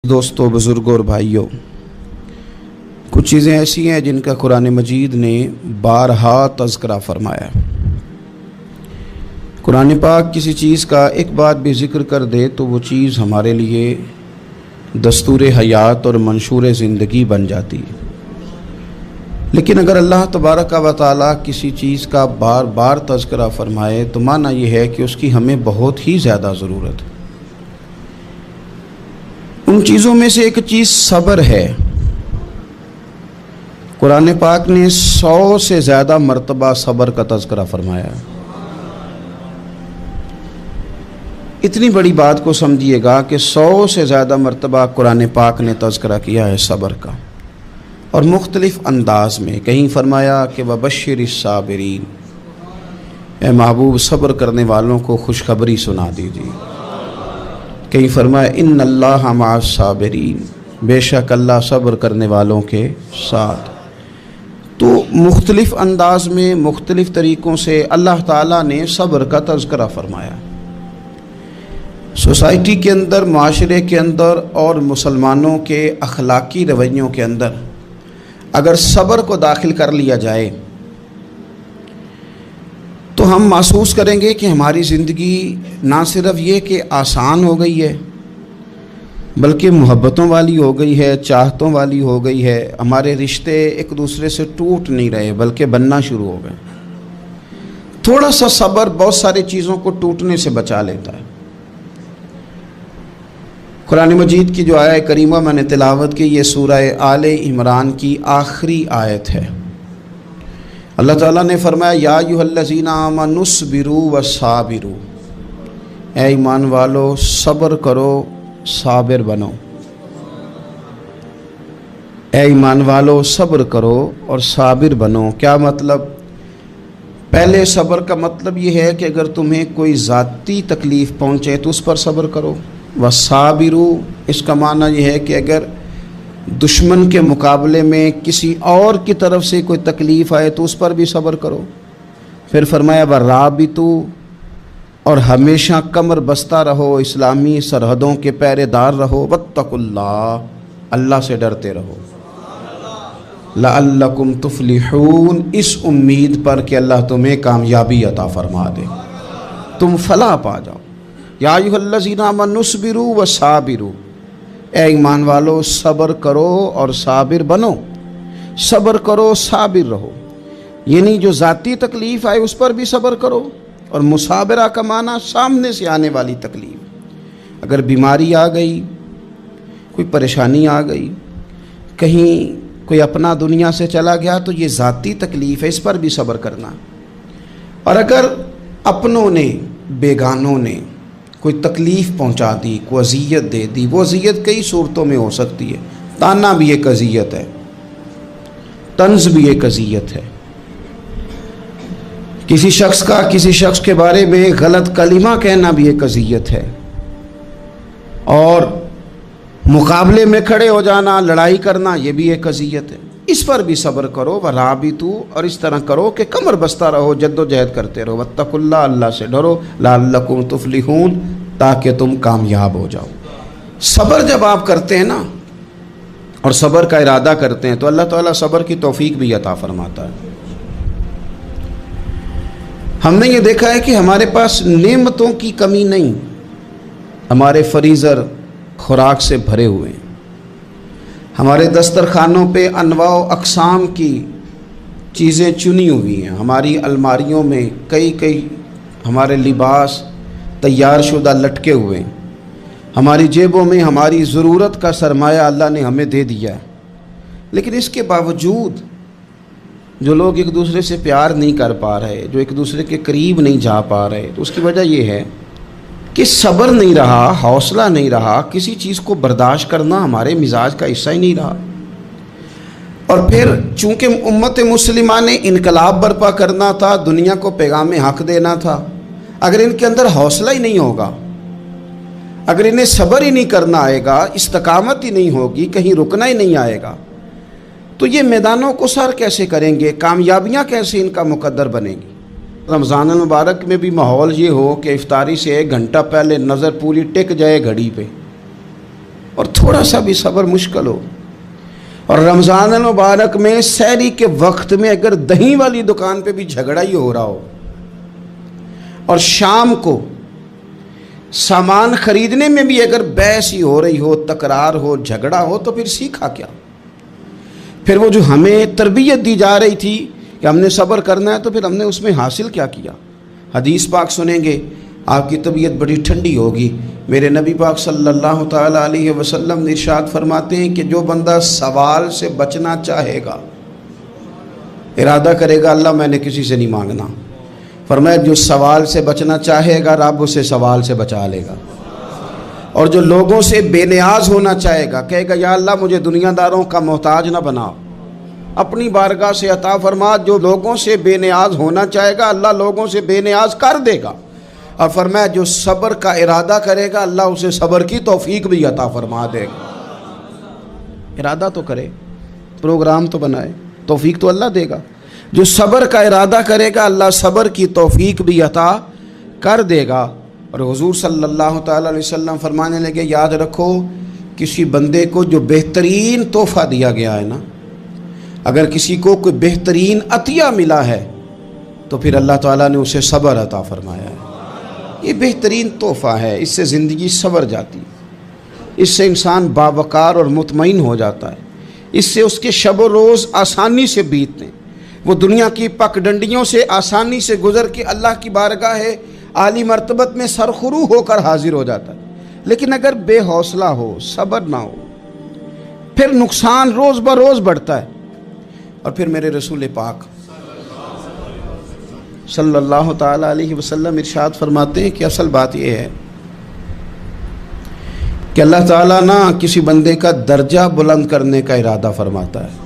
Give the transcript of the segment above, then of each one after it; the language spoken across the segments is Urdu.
دوستوں، بزرگوں اور بھائیوں، کچھ چیزیں ایسی ہیں جن کا قرآن مجید نے بارہا تذکرہ فرمایا۔ قرآن پاک کسی چیز کا ایک بات بھی ذکر کر دے تو وہ چیز ہمارے لیے دستور حیات اور منشور زندگی بن جاتی ہے۔ لیکن اگر اللہ تبارک و تعالیٰ کسی چیز کا بار بار تذکرہ فرمائے تو معنی یہ ہے کہ اس کی ہمیں بہت ہی زیادہ ضرورت ہے۔ ان چیزوں میں سے ایک چیز صبر ہے۔ قرآن پاک نے 100 سے زیادہ مرتبہ صبر کا تذکرہ فرمایا۔ اتنی بڑی بات کو سمجھیے گا کہ 100 سے زیادہ مرتبہ قرآن پاک نے تذکرہ کیا ہے صبر کا، اور مختلف انداز میں۔ کہیں فرمایا کہ وَبَشِّرِ الصَّابِرِينَ، اے محبوب صبر کرنے والوں کو خوشخبری سنا دیجیے۔ کہیں فرمایا ان اللہ مع الصابرین، بے شک اللہ صبر کرنے والوں کے ساتھ۔ تو مختلف انداز میں، مختلف طریقوں سے اللہ تعالیٰ نے صبر کا تذکرہ فرمایا۔ سوسائٹی کے اندر، معاشرے کے اندر اور مسلمانوں کے اخلاقی رویوں کے اندر اگر صبر کو داخل کر لیا جائے تو ہم محسوس کریں گے کہ ہماری زندگی نہ صرف یہ کہ آسان ہو گئی ہے بلکہ محبتوں والی ہو گئی ہے، چاہتوں والی ہو گئی ہے۔ ہمارے رشتے ایک دوسرے سے ٹوٹ نہیں رہے بلکہ بننا شروع ہو گئے۔ تھوڑا سا صبر بہت ساری چیزوں کو ٹوٹنے سے بچا لیتا ہے۔ قرآن مجید کی جو آیت کریمہ میں نے تلاوت کی، یہ سورہ آل عمران کی آخری آیت ہے۔ اللہ تعالیٰ نے فرمایا یا ایھا الذین آمنوا اصبروا وصابروا، اے ایمان والو صبر کرو، صابر بنو۔ اے ایمان والو صبر کرو اور صابر بنو۔ کیا مطلب؟ پہلے صبر کا مطلب یہ ہے کہ اگر تمہیں کوئی ذاتی تکلیف پہنچے تو اس پر صبر کرو۔ وصابروا، اس کا معنی یہ ہے کہ اگر دشمن کے مقابلے میں کسی اور کی طرف سے کوئی تکلیف آئے تو اس پر بھی صبر کرو۔ پھر فرمایا ورابطوا، اور ہمیشہ کمر بستہ رہو، اسلامی سرحدوں کے پہرے دار رہو۔ واتقوا اللہ، اللہ سے ڈرتے رہو۔ لعلکم تفلحون، اس امید پر کہ اللہ تمہیں کامیابی عطا فرما دے، تم فلاح پا جاؤ۔ یا ایھا الذین آمنوا اصبروا وصابروا، اے ایمان والو صبر کرو اور صابر بنو۔ صبر کرو، صابر رہو، یعنی جو ذاتی تکلیف آئے اس پر بھی صبر کرو۔ اور مصابرہ کا معنی سامنے سے آنے والی تکلیف، اگر بیماری آ گئی، کوئی پریشانی آ گئی، کہیں کوئی اپنا دنیا سے چلا گیا تو یہ ذاتی تکلیف ہے، اس پر بھی صبر کرنا۔ اور اگر اپنوں نے، بیگانوں نے کوئی تکلیف پہنچا دی، کوئی اذیت دے دی، وہ اذیت کئی صورتوں میں ہو سکتی ہے۔ تانا بھی ایک اذیت ہے، طنز بھی ایک اذیت ہے، کسی شخص کے بارے میں غلط کلمہ کہنا بھی ایک اذیت ہے، اور مقابلے میں کھڑے ہو جانا، لڑائی کرنا، یہ بھی ایک اذیت ہے۔ اس پر بھی صبر کرو۔ ورابطوا، اور اس طرح کرو کہ کمر بستہ رہو، جد و جہد کرتے رہو۔ واتقوا اللہ، اللہ سے ڈرو۔ لعلکم تفلحون، تاکہ تم کامیاب ہو جاؤ۔ صبر جب آپ کرتے ہیں نا اور صبر کا ارادہ کرتے ہیں تو اللہ تعالیٰ صبر کی توفیق بھی عطا فرماتا ہے۔ ہم نے یہ دیکھا ہے کہ ہمارے پاس نعمتوں کی کمی نہیں، ہمارے فریزر خوراک سے بھرے ہوئے ہیں، ہمارے دسترخوانوں پہ انواع و اقسام کی چیزیں چنی ہوئی ہیں، ہماری الماریوں میں کئی ہمارے لباس تیار شدہ لٹکے ہوئے ہیں، ہماری جیبوں میں ہماری ضرورت کا سرمایہ اللہ نے ہمیں دے دیا ہے۔ لیکن اس کے باوجود جو لوگ ایک دوسرے سے پیار نہیں کر پا رہے، جو ایک دوسرے کے قریب نہیں جا پا رہے، تو اس کی وجہ یہ ہے کہ صبر نہیں رہا، حوصلہ نہیں رہا، کسی چیز کو برداشت کرنا ہمارے مزاج کا حصہ ہی نہیں رہا۔ اور پھر چونکہ امت مسلمہ نے انقلاب برپا کرنا تھا، دنیا کو پیغام حق دینا تھا، اگر ان کے اندر حوصلہ ہی نہیں ہوگا، اگر انہیں صبر ہی نہیں کرنا آئے گا، استقامت ہی نہیں ہوگی، کہیں رکنا ہی نہیں آئے گا، تو یہ میدانوں کو سر کیسے کریں گے؟ کامیابیاں کیسے ان کا مقدر بنے گی؟ رمضان المبارک میں بھی ماحول یہ ہو کہ افطاری سے 1 گھنٹہ پہلے نظر پوری ٹک جائے گھڑی پہ، اور تھوڑا سا بھی صبر مشکل ہو، اور رمضان المبارک میں سحری کے وقت میں اگر دہی والی دکان پہ بھی جھگڑا ہی ہو رہا ہو، اور شام کو سامان خریدنے میں بھی اگر بحث ہی ہو رہی ہو، تکرار ہو، جھگڑا ہو، تو پھر سیکھا کیا؟ پھر وہ جو ہمیں تربیت دی جا رہی تھی کہ ہم نے صبر کرنا ہے، تو پھر ہم نے اس میں حاصل کیا کیا؟ حدیث پاک سنیں گے، آپ کی طبیعت بڑی ٹھنڈی ہوگی۔ میرے نبی پاک صلی اللہ تعالیٰ علیہ وسلم ارشاد فرماتے ہیں کہ جو بندہ سوال سے بچنا چاہے گا، ارادہ کرے گا اللہ میں نے کسی سے نہیں مانگنا، فرمایا جو سوال سے بچنا چاہے گا رب اسے سوال سے بچا لے گا، اور جو لوگوں سے بے نیاز ہونا چاہے گا، کہے گا یا اللہ مجھے دنیا داروں کا محتاج نہ بنا، اپنی بارگاہ سے عطا فرما۔ جو لوگوں سے بے نیاز ہونا چاہے گا اللہ لوگوں سے بے نیاز کر دے گا، اور فرمایا جو صبر کا ارادہ کرے گا اللہ اسے صبر کی توفیق بھی عطا فرما دے گا۔ ارادہ تو کرے، پروگرام تو بنائے، توفیق تو اللہ دے گا۔ جو صبر کا ارادہ کرے گا اللہ صبر کی توفیق بھی عطا کر دے گا۔ اور حضور صلی اللہ تعالیٰ علیہ وسلم فرمانے لگے، یاد رکھو کسی بندے کو جو بہترین تحفہ دیا گیا ہے نا، اگر کسی کو کوئی بہترین عطیہ ملا ہے تو پھر اللہ تعالیٰ نے اسے صبر عطا فرمایا ہے۔ یہ بہترین تحفہ ہے، اس سے زندگی سنور جاتی ہے، اس سے انسان باوقار اور مطمئن ہو جاتا ہے، اس سے اس کے شب و روز آسانی سے بیتتے ہیں، وہ دنیا کی پک ڈنڈیوں سے آسانی سے گزر کے اللہ کی بارگاہ عالی مرتبت میں سرخرو ہو کر حاضر ہو جاتا ہے۔ لیکن اگر بے حوصلہ ہو، صبر نہ ہو، پھر نقصان روز بروز بڑھتا ہے۔ اور پھر میرے رسول پاک صلی اللہ تعالیٰ علیہ وسلم ارشاد فرماتے ہیں کہ اصل بات یہ ہے کہ اللہ تعالیٰ نہ کسی بندے کا درجہ بلند کرنے کا ارادہ فرماتا ہے،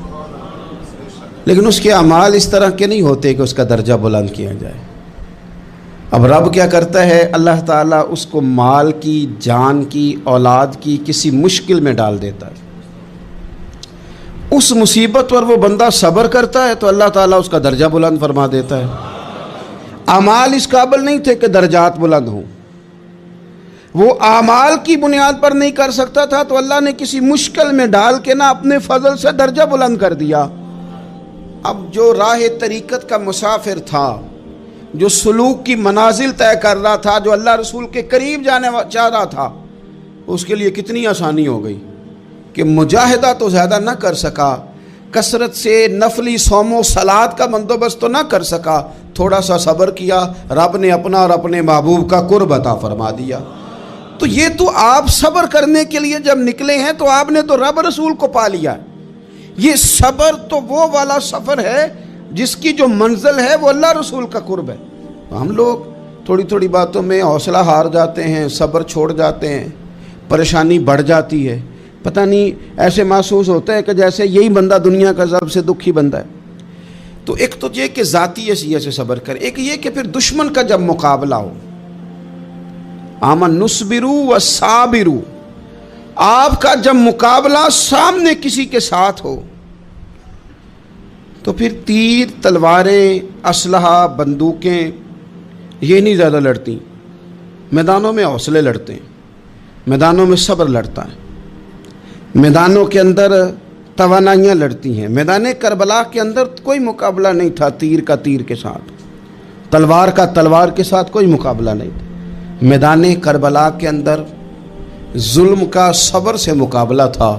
لیکن اس کے اعمال اس طرح کے نہیں ہوتے کہ اس کا درجہ بلند کیا جائے۔ اب رب کیا کرتا ہے، اللہ تعالیٰ اس کو مال کی، جان کی، اولاد کی کسی مشکل میں ڈال دیتا ہے، اس مصیبت پر وہ بندہ صبر کرتا ہے تو اللہ تعالیٰ اس کا درجہ بلند فرما دیتا ہے۔ اعمال اس قابل نہیں تھے کہ درجات بلند ہوں، وہ اعمال کی بنیاد پر نہیں کر سکتا تھا تو اللہ نے کسی مشکل میں ڈال کے نا اپنے فضل سے درجہ بلند کر دیا۔ اب جو راہ طریقت کا مسافر تھا، جو سلوک کی منازل طے کر رہا تھا، جو اللہ رسول کے قریب جانے چاہ رہا تھا، اس کے لیے کتنی آسانی ہو گئی کہ مجاہدہ تو زیادہ نہ کر سکا، کثرت سے نفلی صوم و صلات کا بندوبست تو نہ کر سکا، تھوڑا سا صبر کیا، رب نے اپنا اور اپنے محبوب کا قرب عطا فرما دیا۔ تو یہ تو آپ صبر کرنے کے لیے جب نکلے ہیں تو آپ نے تو رب رسول کو پا لیا ہے۔ یہ صبر تو وہ والا سفر ہے جس کی جو منزل ہے وہ اللہ رسول کا قرب ہے۔ ہم لوگ تھوڑی تھوڑی باتوں میں حوصلہ ہار جاتے ہیں، صبر چھوڑ جاتے ہیں، پریشانی بڑھ جاتی ہے، پتہ نہیں ایسے محسوس ہوتا ہے کہ جیسے یہی بندہ دنیا کا سب سے دکھی بندہ ہے۔ تو ایک تو یہ کہ ذاتی حیثیت سے صبر کرے، ایک یہ کہ پھر دشمن کا جب مقابلہ ہو، آمن نصبرو و صابرو، آپ کا جب مقابلہ سامنے کسی کے ساتھ ہو تو پھر تیر، تلواریں، اسلحہ، بندوقیں یہ نہیں زیادہ لڑتی، میدانوں میں حوصلے لڑتے ہیں، میدانوں میں صبر لڑتا ہے، میدانوں کے اندر توانائیاں لڑتی ہیں۔ میدان کربلا کے اندر کوئی مقابلہ نہیں تھا تیر کا تیر کے ساتھ، تلوار کا تلوار کے ساتھ کوئی مقابلہ نہیں تھا۔ میدان کربلا کے اندر ظلم کا صبر سے مقابلہ تھا،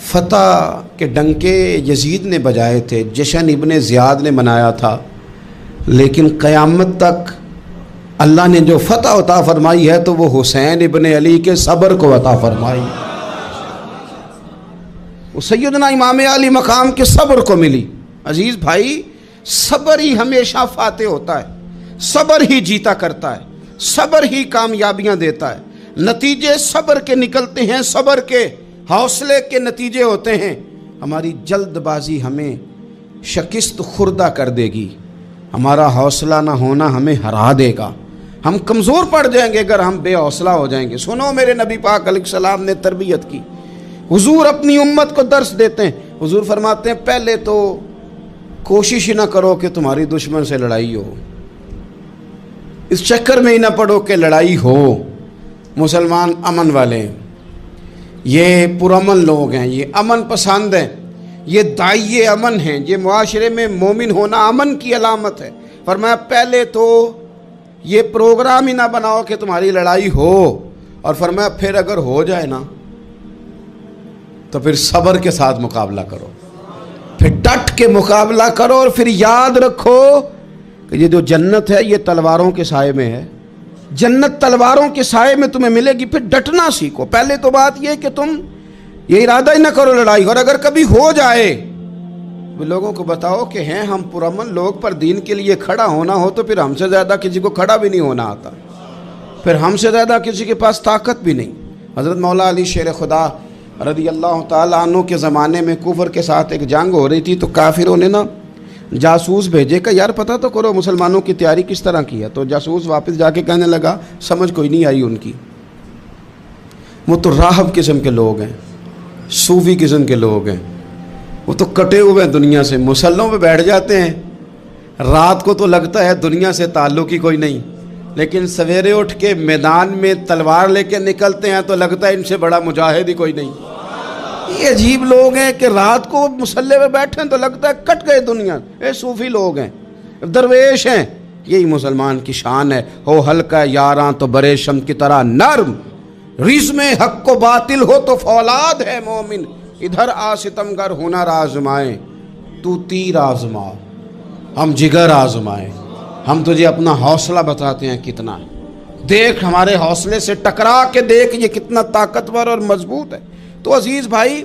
فتح کے ڈنکے یزید نے بجائے تھے، جشن ابن زیاد نے منایا تھا، لیکن قیامت تک اللہ نے جو فتح عطا فرمائی ہے تو وہ حسین ابن علی کے صبر کو عطا فرمائی، وہ سیدنا امام علی مقام کے صبر کو ملی۔ عزیز بھائی، صبر ہی ہمیشہ فاتح ہوتا ہے، صبر ہی جیتا کرتا ہے، صبر ہی کامیابیاں دیتا ہے، نتیجے صبر کے نکلتے ہیں، صبر کے حوصلے کے نتیجے ہوتے ہیں۔ ہماری جلد بازی ہمیں شکست خوردہ کر دے گی، ہمارا حوصلہ نہ ہونا ہمیں ہرا دے گا، ہم کمزور پڑ جائیں گے اگر ہم بے حوصلہ ہو جائیں گے۔ سنو، میرے نبی پاک علیہ السلام نے تربیت کی، حضور اپنی امت کو درس دیتے ہیں، حضور فرماتے ہیں پہلے تو کوشش ہی نہ کرو کہ تمہاری دشمن سے لڑائی ہو، اس چکر میں ہی نہ پڑو کہ لڑائی ہو، مسلمان امن والے ہیں، یہ پرامن لوگ ہیں، یہ امن پسند ہیں، یہ داعی امن ہیں، یہ معاشرے میں مومن ہونا امن کی علامت ہے۔ فرمایا پہلے تو یہ پروگرام ہی نہ بناؤ کہ تمہاری لڑائی ہو، اور فرمایا پھر اگر ہو جائے نا تو پھر صبر کے ساتھ مقابلہ کرو، پھر ڈٹ کے مقابلہ کرو، اور پھر یاد رکھو کہ یہ جو جنت ہے یہ تلواروں کے سائے میں ہے، جنت تلواروں کے سائے میں تمہیں ملے گی۔ پھر ڈٹنا سیکھو۔ پہلے تو بات یہ کہ تم یہ ارادہ ہی نہ کرو لڑائی، اور اگر کبھی ہو جائے وہ لوگوں کو بتاؤ کہ ہیں ہم پرامن لوگ، پر دین کے لیے کھڑا ہونا ہو تو پھر ہم سے زیادہ کسی کو کھڑا بھی نہیں ہونا آتا، پھر ہم سے زیادہ کسی کے پاس طاقت بھی نہیں۔ حضرت مولا علی شیر خدا رضی اللہ تعالیٰ عنہ کے زمانے میں کفر کے ساتھ ایک جنگ ہو رہی تھی، تو کافروں نے نا جاسوس بھیجے کہ یار پتہ تو کرو مسلمانوں کی تیاری کس طرح کی ہے۔ تو جاسوس واپس جا کے کہنے لگا سمجھ کوئی نہیں آئی ان کی، وہ تو راہب قسم کے لوگ ہیں، صوفی قسم کے لوگ ہیں، وہ تو کٹے ہوئے ہیں دنیا سے، مسلوں پہ بیٹھ جاتے ہیں، رات کو تو لگتا ہے دنیا سے تعلق ہی کوئی نہیں، لیکن سویرے اٹھ کے میدان میں تلوار لے کے نکلتے ہیں تو لگتا ہے ان سے بڑا مجاہد ہی کوئی نہیں۔ یہ عجیب لوگ ہیں کہ رات کو مسلح پہ بیٹھے ہیں تو لگتا ہے کٹ گئے دنیا، یہ صوفی لوگ ہیں، درویش ہیں۔ یہی مسلمان کی شان ہے، ہو ہلکا یاراں تو برے شم کی طرح نرم، رزم حق و باطل ہو تو فولاد ہے مومن، ادھر آ ستمگر ہنر آزمائے تو تیر آزما، ہم جگر آزمائے، ہم تجھے اپنا حوصلہ بتاتے ہیں کتنا ہے، دیکھ ہمارے حوصلے سے ٹکرا کے دیکھ یہ کتنا طاقتور اور مضبوط ہے۔ تو عزیز بھائی،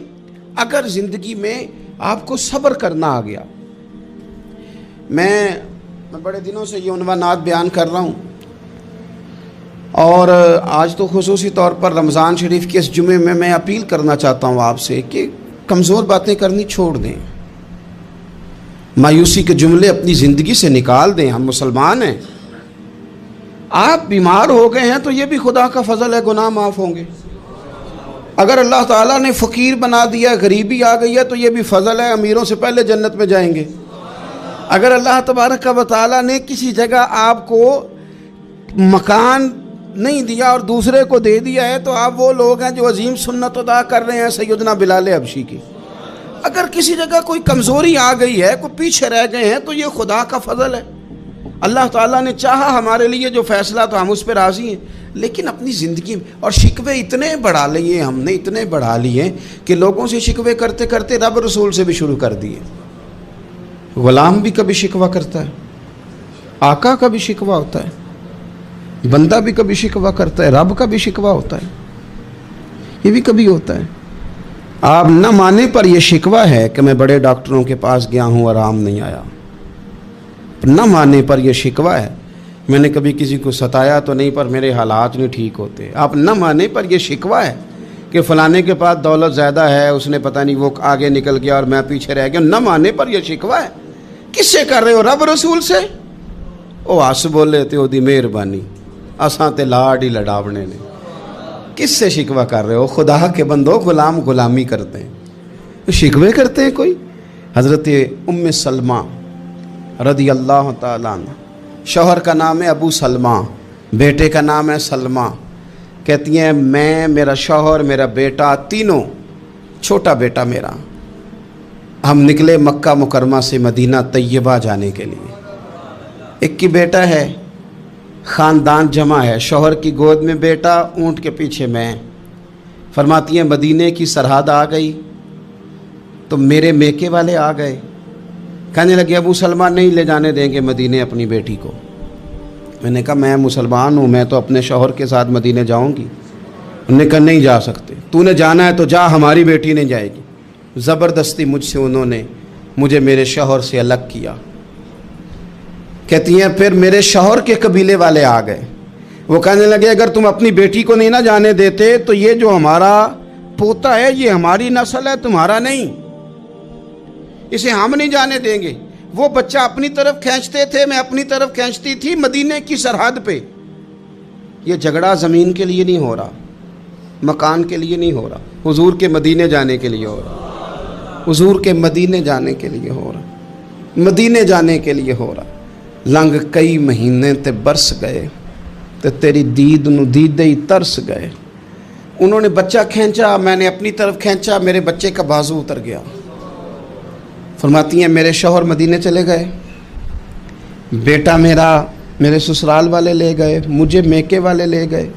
اگر زندگی میں آپ کو صبر کرنا آ گیا، میں بڑے دنوں سے یہ عنوانات بیان کر رہا ہوں، اور آج تو خصوصی طور پر رمضان شریف کے اس جمعے میں میں اپیل کرنا چاہتا ہوں آپ سے کہ کمزور باتیں کرنی چھوڑ دیں، مایوسی کے جملے اپنی زندگی سے نکال دیں۔ ہم مسلمان ہیں، آپ بیمار ہو گئے ہیں تو یہ بھی خدا کا فضل ہے، گناہ معاف ہوں گے۔ اگر اللہ تعالیٰ نے فقیر بنا دیا، غریبی آ گئی ہے تو یہ بھی فضل ہے، امیروں سے پہلے جنت میں جائیں گے۔ اگر اللہ تبارک و تعالیٰ نے کسی جگہ آپ کو مکان نہیں دیا اور دوسرے کو دے دیا ہے تو آپ وہ لوگ ہیں جو عظیم سنت ادا کر رہے ہیں سیدنا بلال حبشی کی۔ اگر کسی جگہ کوئی کمزوری آ گئی ہے، کوئی پیچھے رہ گئے ہیں تو یہ خدا کا فضل ہے۔ اللہ تعالیٰ نے چاہا ہمارے لیے جو فیصلہ تو ہم اس پہ راضی ہیں، لیکن اپنی زندگی میں اور شکوے اتنے بڑھا لیے، ہم نے اتنے بڑھا لیے کہ لوگوں سے شکوے کرتے کرتے رب رسول سے بھی شروع کر دیے۔ غلام بھی کبھی شکوہ کرتا ہے، آقا کا بھی شکوہ ہوتا ہے، بندہ بھی کبھی شکوہ کرتا ہے، رب کا بھی شکوہ ہوتا ہے، یہ بھی کبھی ہوتا ہے۔ آپ نہ مانے پر یہ شکوہ ہے کہ میں بڑے ڈاکٹروں کے پاس گیا ہوں آرام نہیں آیا، نہ مانے پر یہ شکوہ ہے میں نے کبھی کسی کو ستایا تو نہیں پر میرے حالات نہیں ٹھیک ہوتے۔ آپ نہ مانے پر یہ شکوہ ہے کہ فلانے کے پاس دولت زیادہ ہے، اس نے پتہ نہیں وہ آگے نکل گیا اور میں پیچھے رہ گیا، نہ مانے پر یہ شکوہ ہے۔ کس سے کر رہے ہو؟ رب رسول سے؟ او آس بولے تے او دی مہربانی، اساں تے لاڈ ہی لڑاونے نے۔ کس سے شکوہ کر رہے ہو؟ خدا کے بندو، غلام غلامی کرتے ہیں، شکوے کرتے ہیں کوئی؟ حضرت ام سلمہ رضی اللہ تعالیٰ عنہ، شوہر کا نام ہے ابو سلمہ، بیٹے کا نام ہے سلمہ، کہتی ہیں میں، میرا شوہر، میرا بیٹا، تینوں، چھوٹا بیٹا میرا، ہم نکلے مکہ مکرمہ سے مدینہ طیبہ جانے کے لیے۔ ایک کی بیٹا ہے، خاندان جمع ہے، شوہر کی گود میں بیٹا، اونٹ کے پیچھے میں۔ فرماتی ہیں مدینے کی سرحد آ گئی تو میرے میکے والے آ گئے، کہنے لگے ابو سلمہ نہیں لے جانے دیں گے مدینے اپنی بیٹی کو۔ میں نے کہا میں مسلمان ہوں، میں تو اپنے شوہر کے ساتھ مدینے جاؤں گی۔ انہوں نے کہا نہیں جا سکتے، تو نے جانا ہے تو جا، ہماری بیٹی نہیں جائے گی۔ زبردستی مجھ سے انہوں نے مجھے میرے شوہر سے الگ کیا۔ کہتی ہیں پھر میرے شوہر کے قبیلے والے آ گئے، وہ کہنے لگے اگر تم اپنی بیٹی کو نہیں نہ جانے دیتے تو یہ جو ہمارا پوتا ہے یہ ہماری نسل ہے، تمہارا نہیں، اسے ہم نہیں جانے دیں گے۔ وہ بچہ اپنی طرف کھینچتے تھے، میں اپنی طرف کھینچتی تھی، مدینے کی سرحد پہ۔ یہ جھگڑا زمین کے لیے نہیں ہو رہا، مکان کے لیے نہیں ہو رہا، حضور کے مدینے جانے کے لیے ہو رہا، حضور کے مدینے جانے کے لیے ہو رہا، مدینے جانے کے لیے ہو رہا۔ لنگ کئی مہینے تے برس گئے تے تیری دید نو دیدے ہی ترس گئے، انہوں نے بچہ کھینچا، میں نے اپنی طرف کھینچا، میرے بچے کا بازو اتر گیا۔ فرماتی ہیں میرے شوہر مدینے چلے گئے، بیٹا میرا میرے سسرال والے لے گئے، مجھے میکے والے لے گئے۔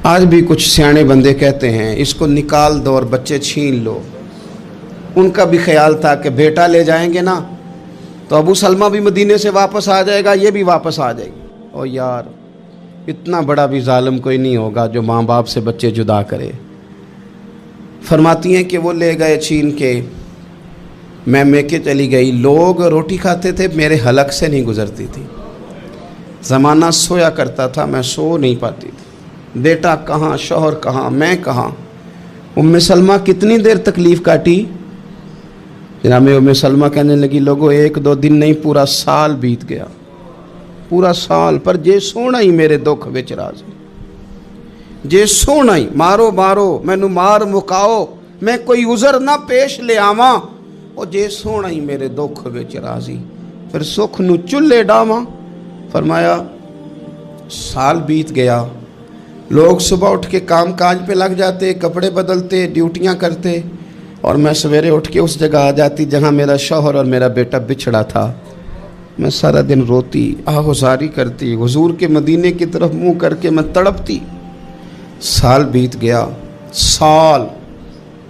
آج بھی کچھ سیانے بندے کہتے ہیں اس کو نکال دو اور بچے چھین لو۔ ان کا بھی خیال تھا کہ بیٹا لے جائیں گے نا تو ابو سلمہ بھی مدینے سے واپس آ جائے گا، یہ بھی واپس آ جائے گی۔ اور یار اتنا بڑا بھی ظالم کوئی نہیں ہوگا جو ماں باپ سے بچے جدا کرے۔ فرماتی ہیں کہ وہ لے گئے چھین کے، میں میکے چلی گئی۔ لوگ روٹی کھاتے تھے، میرے حلق سے نہیں گزرتی تھی۔ زمانہ سویا کرتا تھا، میں سو نہیں پاتی تھی۔ بیٹا کہاں، شوہر کہاں، میں کہاں۔ ام سلمہ کتنی دیر تکلیف کاٹی؟ جناب ام سلمہ کہنے لگی لوگوں 1-2 دن نہیں، پورا سال بیت گیا، پورا سال، پر جے سونا ہی میرے دکھ وچ راضی، جے سونا ہی مارو مارو مینو مار مکاؤ، میں کوئی عذر نہ پیش لے آواں، او جے سونا ہی میرے دکھ وچ راضی، پھر سکھ نو چلے ڈاواں۔ فرمایا سال بیت گیا، لوگ صبح اٹھ کے کام کاج پہ لگ جاتے، کپڑے بدلتے، ڈیوٹیاں کرتے، اور میں سویرے اٹھ کے اس جگہ آ جاتی جہاں میرا شوہر اور میرا بیٹا بچھڑا تھا۔ میں سارا دن روتی، آہوزاری کرتی، حضور کے مدینے کی طرف منہ کر کے میں تڑپتی۔ سال بیت گیا، سال،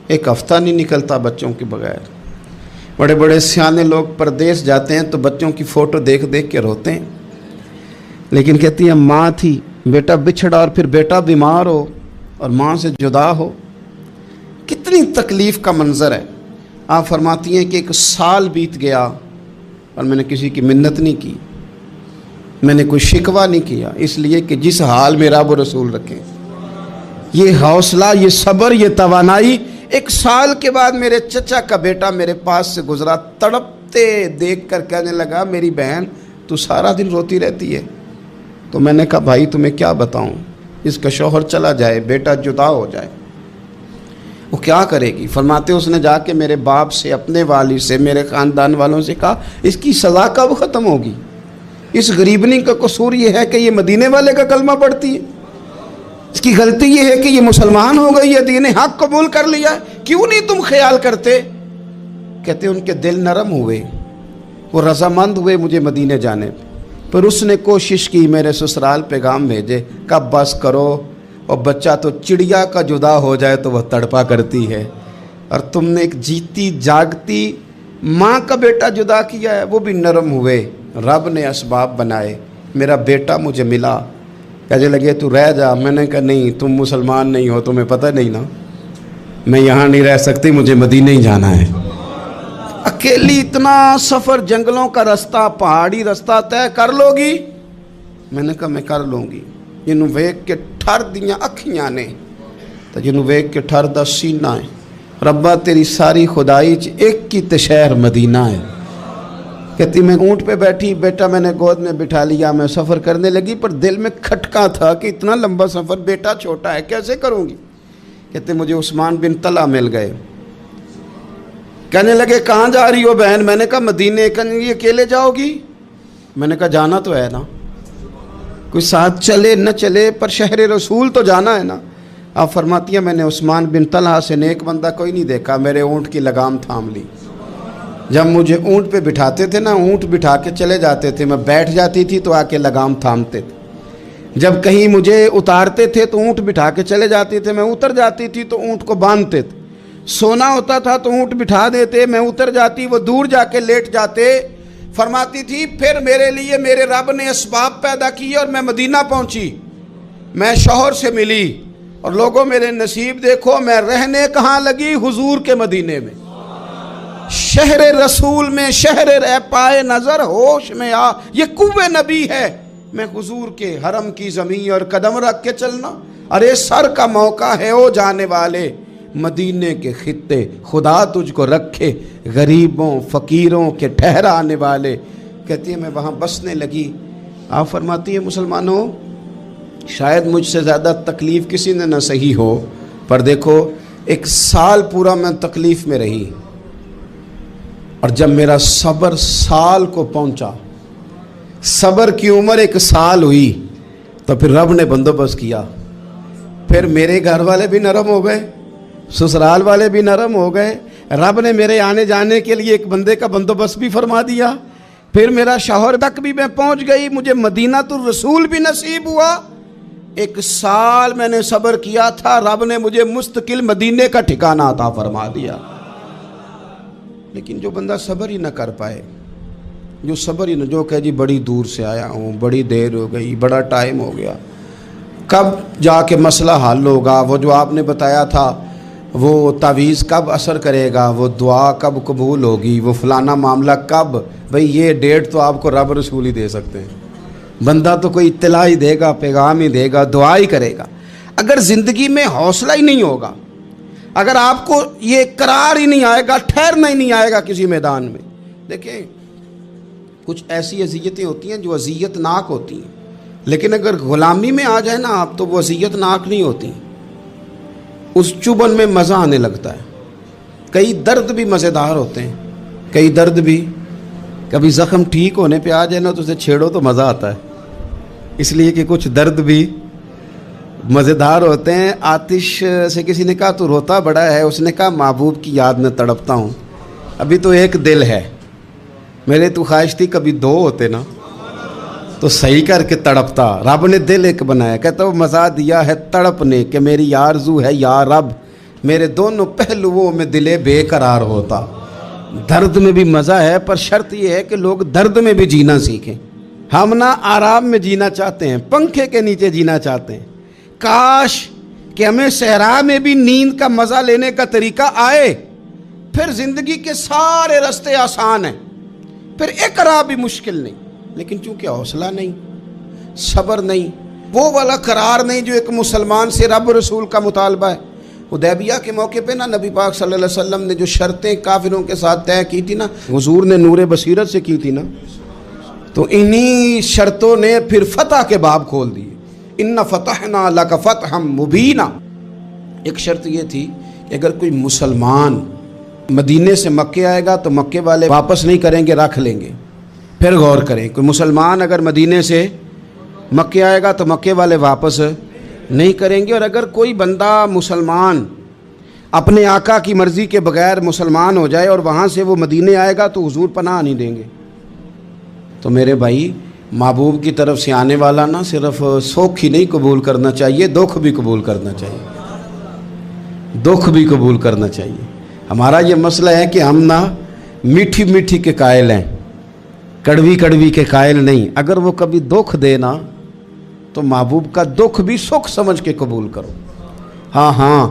ایک ہفتہ نہیں نکلتا بچوں کے بغیر۔ بڑے بڑے سیانے لوگ پردیس جاتے ہیں تو بچوں کی فوٹو دیکھ دیکھ کے روتے ہیں، لیکن کہتی ہیں ماں تھی، بیٹا بچھڑا اور پھر بیٹا بیمار ہو اور ماں سے جدا ہو، کتنی تکلیف کا منظر ہے۔ آپ فرماتی ہیں کہ 1 سال بیت گیا اور میں نے کسی کی منت نہیں کی، میں نے کوئی شکوہ نہیں کیا، اس لیے کہ جس حال میں رب و رسول رکھیں۔ یہ حوصلہ، یہ صبر، یہ توانائی 1 سال کے بعد میرے چچا کا بیٹا میرے پاس سے گزرا، تڑپتے دیکھ کر کہنے لگا میری بہن تو سارا دن روتی رہتی ہے۔ تو میں نے کہا بھائی تمہیں کیا بتاؤں، اس کا شوہر چلا جائے، بیٹا جدا ہو جائے، وہ کیا کرے گی؟ فرماتے اس نے جا کے میرے باپ سے، اپنے والد سے، میرے خاندان والوں سے کہا اس کی سزا کب ختم ہوگی؟ اس غریبنی کا قصور یہ ہے کہ یہ مدینے والے کا کلمہ پڑھتی ہے، اس کی غلطی یہ ہے کہ یہ مسلمان ہو گئی ہے، دین حق قبول کر لیا ہے، کیوں نہیں تم خیال کرتے؟ کہتے ان کے دل نرم ہوئے، وہ رضامند ہوئے مجھے مدینے جانے پر اس نے کوشش کی میرے سسرال پیغام بھیجے، کب بس کرو، اور بچہ تو چڑیا کا جدا ہو جائے تو وہ تڑپا کرتی ہے، اور تم نے ایک جیتی جاگتی ماں کا بیٹا جدا کیا ہے۔ وہ بھی نرم ہوئے، رب نے اسباب بنائے، میرا بیٹا مجھے ملا۔ کہنے لگے تو رہ جا، میں نے کہا نہیں، تم مسلمان نہیں ہو، تمہیں پتہ نہیں نا، میں یہاں نہیں رہ سکتی، مجھے مدینے ہی جانا ہے۔ اکیلی اتنا سفر، جنگلوں کا رستہ، پہاڑی رستہ طے کر لو گی؟ میں نے کہا میں کر لوں گی۔ جنوں ویک کے ٹھر دیاں اکھیاں نے تو جنوں ویک کے ٹھر دا سینہ ہے، ربا تیری ساری خدائی چ ایک کی تے شہر مدینہ ہے۔ کہتی میں اونٹ پہ بیٹھی، بیٹا میں نے گود میں بٹھا لیا، میں سفر کرنے لگی، پر دل میں کھٹکا تھا کہ اتنا لمبا سفر، بیٹا چھوٹا ہے، کیسے کروں گی؟ کہتے مجھے عثمان بن طلحہ مل گئے، کہنے لگے کہاں جا رہی ہو بہن؟ میں نے کہا مدینے۔ کہنے لگے اکیلے جاؤ گی؟ میں نے کہا جانا تو ہے نا، کوئی ساتھ چلے نہ چلے پر شہر رسول تو جانا ہے نا۔ آپ فرماتی ہیں میں نے عثمان بن طلحہ سے نیک بندہ کوئی نہیں دیکھا، میرے اونٹ کی لگام تھام لی۔ جب مجھے اونٹ پہ بٹھاتے تھے نا، اونٹ بٹھا کے چلے جاتے تھے، میں بیٹھ جاتی تھی تو آ کے لگام تھامتے تھے۔ جب کہیں مجھے اتارتے تھے تو اونٹ بٹھا کے چلے جاتے تھے، میں اتر جاتی تھی تو اونٹ کو باندھتے تھے۔ سونا ہوتا تھا تو اونٹ بٹھا دیتے، میں اتر جاتی، وہ دور جا کے لیٹ جاتے۔ فرماتی تھی پھر میرے لیے میرے رب نے اسباب پیدا کیے اور میں مدینہ پہنچی، میں شوہر سے ملی، اور لوگوں میرے نصیب دیکھو، میں رہنے کہاں لگی؟ حضور کے مدینے میں، شہر رسول میں، شہر رہ پائے نظر ہوش میں آ، یہ کوہ نبی ہے، میں حضور کے حرم کی زمین اور قدم رکھ کے چلنا، ارے سر کا موقع ہے او جانے والے، مدینے کے خطے خدا تجھ کو رکھے، غریبوں فقیروں کے ٹھہرانے والے۔ کہتی ہے میں وہاں بسنے لگی۔ آپ فرماتی ہیں مسلمانوں شاید مجھ سے زیادہ تکلیف کسی نے نہ سہی ہو، پر دیکھو 1 سال پورا میں تکلیف میں رہی، اور جب میرا صبر سال کو پہنچا، صبر کی عمر 1 سال ہوئی، تو پھر رب نے بندوبست کیا، پھر میرے گھر والے بھی نرم ہو گئے, سسرال والے بھی نرم ہو گئے, رب نے میرے آنے جانے کے لیے ایک بندے کا بندوبست بھی فرما دیا, پھر میرا شوہر تک بھی میں پہنچ گئی, مجھے مدینہ الرسول بھی نصیب ہوا. 1 سال میں نے صبر کیا تھا, رب نے مجھے مستقل مدینے کا ٹھکانہ عطا فرما دیا. لیکن جو بندہ صبر ہی نہ کر پائے, جو صبر ہی نہ, جو کہ جی بڑی دور سے آیا ہوں, بڑی دیر ہو گئی, بڑا ٹائم ہو گیا, کب جا کے مسئلہ حل ہوگا, وہ جو آپ نے بتایا تھا وہ تعویذ کب اثر کرے گا, وہ دعا کب قبول ہوگی, وہ فلانا معاملہ کب, بھئی یہ ڈیٹ تو آپ کو رب رسول ہی دے سکتے ہیں. بندہ تو کوئی اطلاع ہی دے گا, پیغام ہی دے گا, دعا ہی کرے گا. اگر زندگی میں حوصلہ ہی نہیں ہوگا, اگر آپ کو یہ قرار ہی نہیں آئے گا, ٹھہرنا ہی نہیں آئے گا کسی میدان میں. دیکھیں کچھ ایسی اذیتیں ہوتی ہیں جو اذیت ناک ہوتی ہیں, لیکن اگر غلامی میں آ جائے نا آپ تو وہ اذیت ناک نہیں ہوتی, اس چبھن میں مزہ آنے لگتا ہے. کئی درد بھی مزیدار ہوتے ہیں, کئی درد بھی, کبھی زخم ٹھیک ہونے پہ آ جائے نا تو اسے چھیڑو تو مزہ آتا ہے, اس لیے کہ کچھ درد بھی مزیدار ہوتے ہیں. آتش سے کسی نے کہا تو روتا بڑا ہے, اس نے کہا محبوب کی یاد میں تڑپتا ہوں, ابھی تو ایک دل ہے, میرے تو خواہش تھی کبھی 2 ہوتے نا تو صحیح کر کے تڑپتا. رب نے دل ایک بنایا, کہتا وہ مزہ دیا ہے تڑپ نے کہ میری آرزو ہے یا رب, میرے دونوں پہلوؤں میں دل بے قرار ہوتا. درد میں بھی مزہ ہے, پر شرط یہ ہے کہ لوگ درد میں بھی جینا سیکھیں. ہم نہ آرام میں جینا چاہتے ہیں, پنکھے کے نیچے جینا چاہتے ہیں. کاش کہ ہمیں صحرا میں بھی نیند کا مزہ لینے کا طریقہ آئے, پھر زندگی کے سارے راستے آسان ہیں, پھر اقرا بھی مشکل نہیں. لیکن چونکہ حوصلہ نہیں, صبر نہیں, وہ والا قرار نہیں جو ایک مسلمان سے رب رسول کا مطالبہ ہے. حدیبیہ کے موقع پہ نا نبی پاک صلی اللہ علیہ وسلم نے جو شرطیں کافروں کے ساتھ طے کی تھی نا, حضور نے نور بصیرت سے کی تھی نا, تو انہی شرطوں نے پھر فتح کے باب کھول دیے. ان فتحنا لک فتحا مبینا. ایک شرط یہ تھی کہ اگر کوئی مسلمان مدینے سے مکے آئے گا تو مکے والے واپس نہیں کریں گے, رکھ لیں گے. پھر غور کریں, کوئی مسلمان اگر مدینے سے مکے آئے گا تو مکے والے واپس نہیں کریں گے, اور اگر کوئی بندہ مسلمان اپنے آقا کی مرضی کے بغیر مسلمان ہو جائے اور وہاں سے وہ مدینے آئے گا تو حضور پناہ نہیں دیں گے. تو میرے بھائی, محبوب کی طرف سے آنے والا نہ صرف سوکھ ہی نہیں قبول کرنا چاہیے, دکھ بھی قبول کرنا چاہیے, دکھ بھی قبول کرنا چاہیے. ہمارا یہ مسئلہ ہے کہ ہم نہ میٹھی میٹھی کے قائل ہیں, کڑوی کڑوی کے قائل نہیں. اگر وہ کبھی دکھ دے نا تو محبوب کا دکھ بھی سکھ سمجھ کے قبول کرو. ہاں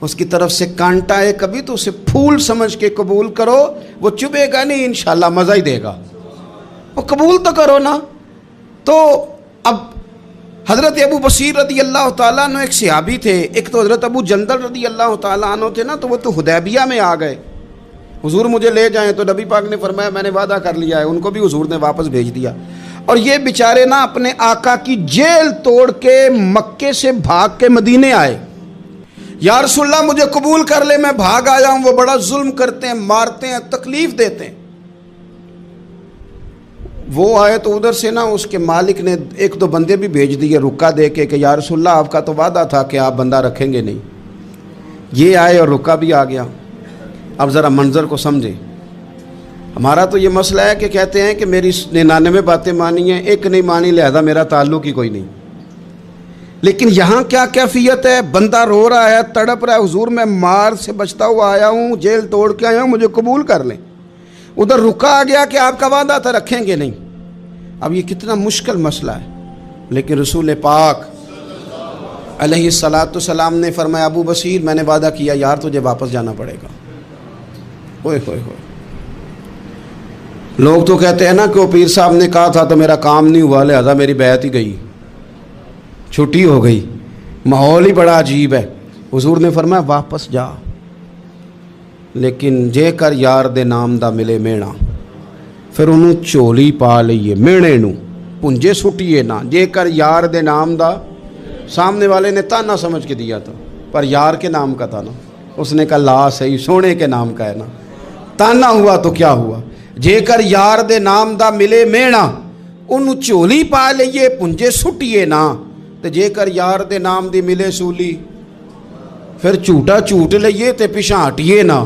اس کی طرف سے کانٹا ہے کبھی تو اسے پھول سمجھ کے قبول کرو, وہ چبھے گا نہیں, انشاءاللہ مزہ ہی دے گا, وہ قبول تو کرو نا. تو اب حضرت ابو بصیر رضی اللہ تعالیٰ عنہ ایک صحابی تھے, ایک تو حضرت ابو جندل رضی اللہ تعالیٰ عنہ تھے نا, تو وہ تو حدیبیہ میں آ گئے. حضور مجھے لے جائیں, تو نبی پاک نے فرمایا میں نے وعدہ کر لیا ہے, ان کو بھی حضور نے واپس بھیج دیا. اور یہ بیچارے نا اپنے آقا کی جیل توڑ کے مکے سے بھاگ کے مدینے آئے. یا رسول اللہ مجھے قبول کر لے, میں بھاگ آیا ہوں, وہ بڑا ظلم کرتے ہیں, مارتے ہیں, تکلیف دیتے ہیں. وہ آئے تو ادھر سے نا اس کے مالک نے 1-2 بندے بھی بھیج دیے رکا دے کے کہ یا رسول اللہ آپ کا تو وعدہ تھا کہ آپ بندہ رکھیں گے نہیں. یہ آئے اور رکا بھی آ گیا. اب ذرا منظر کو سمجھے. ہمارا تو یہ مسئلہ ہے کہ کہتے ہیں کہ میری 99 باتیں مانی ہیں, ایک نہیں مانی, لہذا میرا تعلق ہی کوئی نہیں. لیکن یہاں کیا کیفیت ہے, بندہ رو رہا ہے, تڑپ رہا ہے, حضور میں مار سے بچتا ہوا آیا ہوں, جیل توڑ کے آیا ہوں, مجھے قبول کر لیں. ادھر رکا آ گیا کہ آپ کا وعدہ تھا رکھیں گے نہیں. اب یہ کتنا مشکل مسئلہ ہے, لیکن رسول پاک علیہ السلام نے فرمایا ابو بصیر میں نے وعدہ کیا یار تجھے واپس جانا پڑے گا. ہوئے ہوئے ہوئے. لوگ تو کہتے ہیں نا کہ وہ پیر صاحب نے کہا تھا تو میرا کام نہیں ہوا, لہذا میری بیعت ہی گئی, چھٹی ہو گئی. ماحول ہی بڑا عجیب ہے. حضور نے فرمایا واپس جا, لیکن جے کر یار دے نام دا ملے مینا, پھر انہوں چولی پا لئیے مینے نو پنجے سٹیے نا. جے کر یار دے نام دا, سامنے والے نے تانا سمجھ کے دیا تھا, پر یار کے نام کا تھا نا. اس نے کہا لا صحیح, سونے کے نام کا ہے نا, تانا ہوا تو کیا ہوا. جے کر یار دے نام دا ملے مینا, انہوں چولی پا لئیے پنجے سٹیے نا. ਤੇ ਜੇਕਰ ਯਾਰ ਦੇ ਨਾਮ ਦੀ ਮਿਲੇ ਸੂਲੀ ਫਿਰ ਝੂਠਾ ਝੂਠ ਲਈਏ ਤੇ ਪਿਛਾਂ ਹਟੀਏ ਨਾ,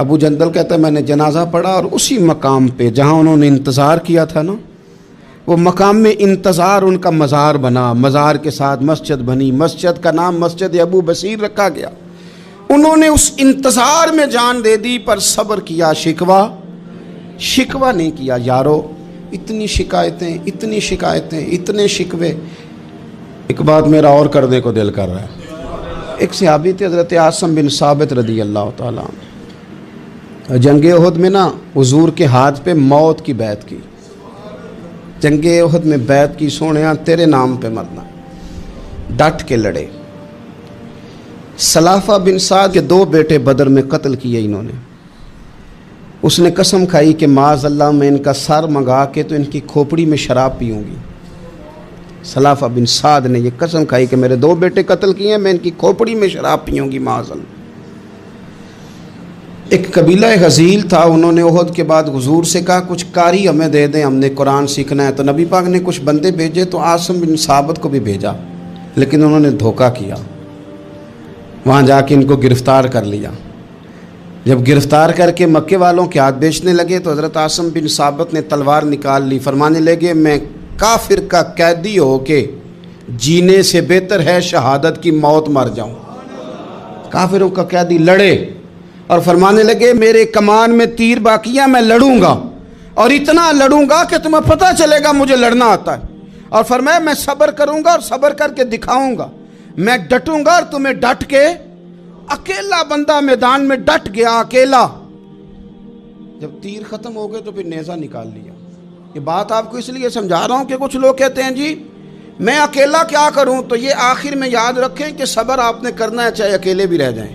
ابو جندل کہتا ہے میں نے جنازہ پڑھا اور اسی مقام پہ جہاں انہوں نے انتظار کیا تھا نا، وہ مقام میں انتظار ان کا مزار بنا، مزار کے ساتھ مسجد بنی، مسجد کا نام مسجد ابو بصیر رکھا گیا۔ انہوں نے اس انتظار میں جان دے دی پر صبر کیا، شکوہ نہیں کیا۔ یارو اتنی شکایتیں، اتنے شکوے، ایک بات میرا اور کرنے کو دل کر رہا ہے۔ ایک صحابی تھے حضرت عاصم بن ثابت رضی اللہ تعالیٰ عنہ، جنگ احد میں نا حضور کے ہاتھ پہ موت کی بیعت کی، جنگ احد میں بیعت کی، سونیا تیرے نام پہ مرنا، ڈٹ کے لڑے۔ سلافہ بن سعد کے 2 بیٹے بدر میں قتل کیے انہوں نے۔ اس نے قسم کھائی کہ معاذ اللہ میں ان کا سر منگا کے تو ان کی کھوپڑی میں شراب پیوں گی۔ سلافہ بن سعد نے یہ قسم کھائی کہ میرے 2 بیٹے قتل کیے ہیں، میں ان کی کھوپڑی میں شراب پیوں گی معاذ اللہ۔ ایک قبیلہ غزیل تھا، انہوں نے احد کے بعد حضور سے کہا کچھ قاری ہمیں دے دیں، ہم نے قرآن سیکھنا ہے۔ تو نبی پاک نے کچھ بندے بھیجے تو عاصم بن ثابت کو بھی بھیجا، لیکن انہوں نے دھوکہ کیا، وہاں جا کے ان کو گرفتار کر لیا۔ جب گرفتار کر کے مکے والوں کے ہاتھ بیچنے لگے تو حضرت عاصم بن ثابت نے تلوار نکال لی، فرمانے لگے میں کافر کا قیدی ہو کے جینے سے بہتر ہے شہادت کی موت مر جاؤں۔ کافروں کا قیدی لڑے اور فرمانے لگے میرے کمان میں تیر باقی ہے، میں لڑوں گا اور اتنا لڑوں گا کہ تمہیں پتہ چلے گا مجھے لڑنا آتا ہے۔ اور فرمایا میں صبر کروں گا اور صبر کر کے دکھاؤں گا، میں ڈٹوں گا اور تمہیں ڈٹ کے۔ اکیلا بندہ میدان میں ڈٹ گیا، اکیلا۔ جب تیر ختم ہو گئے تو پھر نیزہ نکال لیا۔ یہ بات آپ کو اس لیے سمجھا رہا ہوں کہ کچھ لوگ کہتے ہیں جی میں اکیلا کیا کروں، تو یہ آخر میں یاد رکھیں کہ صبر آپ نے کرنا ہے چاہے اکیلے بھی رہ جائیں،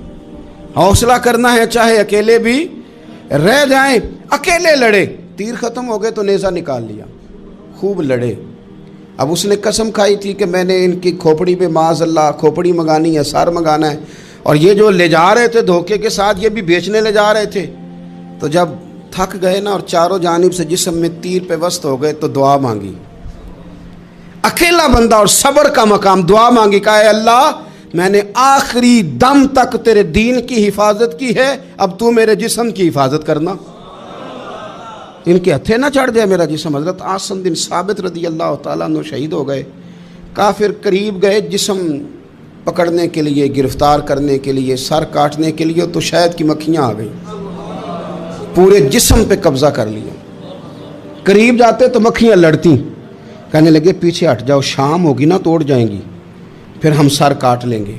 حوصلہ کرنا ہے چاہے اکیلے بھی رہ جائیں۔ اکیلے لڑے، تیر ختم ہو گئے تو نیزہ نکال لیا، خوب لڑے۔ اب اس نے قسم کھائی تھی کہ میں نے ان کی کھوپڑی پہ معاذ اللہ کھوپڑی منگانی ہے، سار منگانا ہے، اور یہ جو لے جا رہے تھے دھوکے کے ساتھ یہ بھی بیچنے لے جا رہے تھے۔ تو جب تھک گئے نا اور چاروں جانب سے جسم میں تیر پہ وسط ہو گئے تو دعا مانگی، اکیلا بندہ اور صبر کا مقام، دعا مانگی، کہا اے اللہ میں نے آخری دم تک تیرے دین کی حفاظت کی ہے، اب تو میرے جسم کی حفاظت کرنا، ان کے ہتھے نہ چڑھ جائے میرا جسم۔ حضرت عاصم بن ثابت رضی اللہ تعالیٰ عنہ شہید ہو گئے۔ کافر قریب گئے جسم پکڑنے کے لیے، گرفتار کرنے کے لیے، سر کاٹنے کے لیے، تو شہد کی مکھیاں آ گئیں، پورے جسم پہ قبضہ کر لیا۔ قریب جاتے تو مکھیاں لڑتی، کہنے لگے پیچھے ہٹ جاؤ، شام ہوگی نا توڑ جائیں گی، پھر ہم سر کاٹ لیں گے۔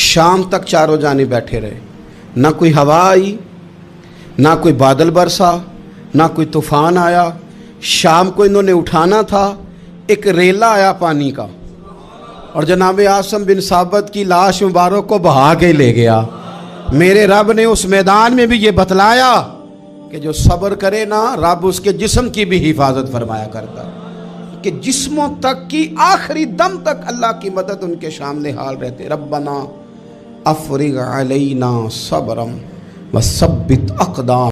شام تک چاروں جانے بیٹھے رہے، نہ کوئی ہوا آئی، نہ کوئی بادل برسا، نہ کوئی طوفان آیا۔ شام کو انہوں نے اٹھانا تھا، ایک ریلا آیا پانی کا اور جناب عاصم بن ثابت کی لاش مبارک کو بہا کے لے گیا۔ میرے رب نے اس میدان میں بھی یہ بتلایا کہ جو صبر کرے نا رب اس کے جسم کی بھی حفاظت فرمایا کرتا ہے، کہ جسموں تک کی آخری دم تک اللہ کی مدد ان کے سامنے حال رہتے۔ ربنا افرغ علینا صبرا وثبت اقدام